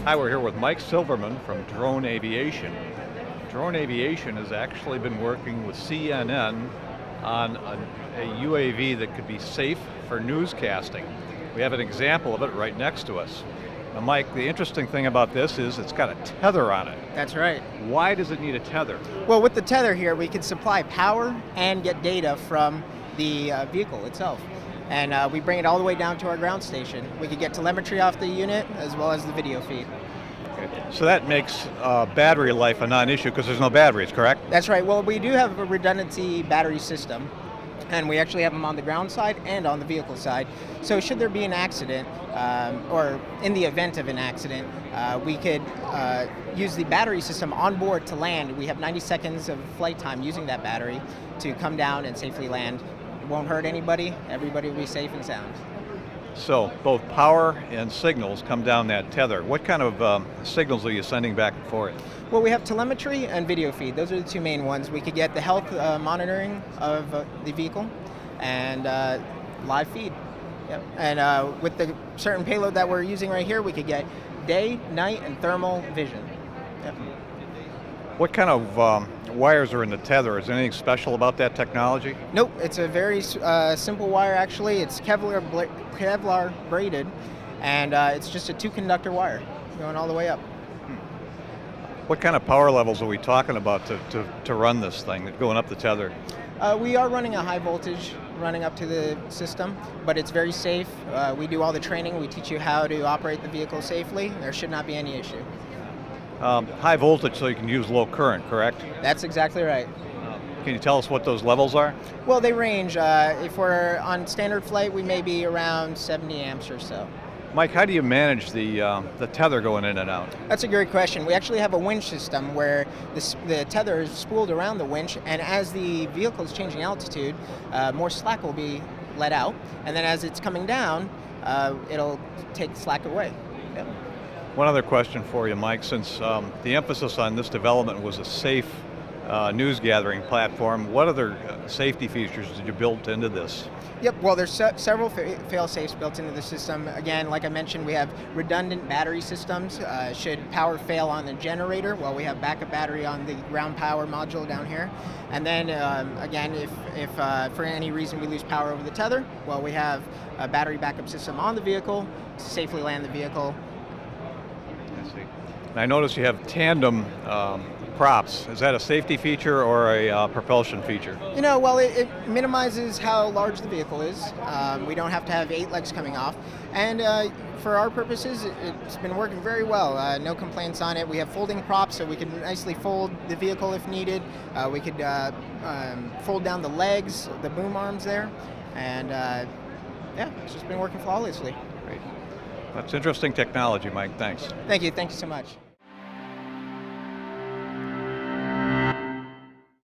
Hi, we're here with Mike Silverman from Drone Aviation. Drone Aviation has actually been working with CNN on a UAV that could be safe for newscasting. We have an example of it right next to us. Now, Mike, the interesting thing about this is it's got a tether on it. That's right. Why does it need a tether? Well, with the tether here, we can supply power and get data from the vehicle itself. And we bring it all the way down to our ground station. We could get telemetry off the unit as well as the video feed. So that makes battery life a non-issue because there's no batteries, correct? That's right. Well, we do have a redundancy battery system, and we actually have them on the ground side and on the vehicle side. So should there be an accident, or in the event of an accident, we could use the battery system on board to land. We have 90 seconds of flight time using that battery to come down and safely land. It won't hurt anybody. Everybody will be safe and sound. So both power and signals come down that tether. What kind of signals are you sending back and forth? Well, we have telemetry and video feed. Those are the two main ones. We could get the health monitoring of the vehicle and live feed. Yep. And with the certain payload that we're using right here, we could get day, night, and thermal vision. Yep. What kind of wires are in the tether? Is there anything special about that technology? Nope, it's a very simple wire actually. It's Kevlar braided, and it's just a 2-conductor wire going all the way up. What kind of power levels are we talking about to run this thing, going up the tether? We are running a high voltage running up to the system, but it's very safe. We do all the training. We teach you how to operate the vehicle safely. There should not be any issue. High voltage so you can use low current, correct? That's exactly right. Can you tell us what those levels are? Well, they range. If we're on standard flight, we may be around 70 amps or so. Mike, how do you manage the tether going in and out? That's a great question. We actually have a winch system where the tether is spooled around the winch, and as the vehicle is changing altitude, more slack will be let out, and then as it's coming down, it'll take slack away. Yep. One other question for you, Mike. Since the emphasis on this development was a safe news gathering platform, what other safety features did you build into this? Yep, well there's several fail-safes built into the system. Again, like I mentioned, we have redundant battery systems. Should power fail on the generator, well, we have backup battery on the ground power module down here. And then again, if for any reason we lose power over the tether, well, we have a battery backup system on the vehicle to safely land the vehicle. I see. And I notice you have tandem props. Is that a safety feature or a propulsion feature? You know, well, it minimizes how large the vehicle is. We don't have to have 8 legs coming off. And for our purposes, it's been working very well. No complaints on it. We have folding props, so we can nicely fold the vehicle if needed. We could fold down the legs, the boom arms there. And yeah, it's just been working flawlessly. Great. That's interesting technology, Mike. Thanks. Thank you. Thank you so much.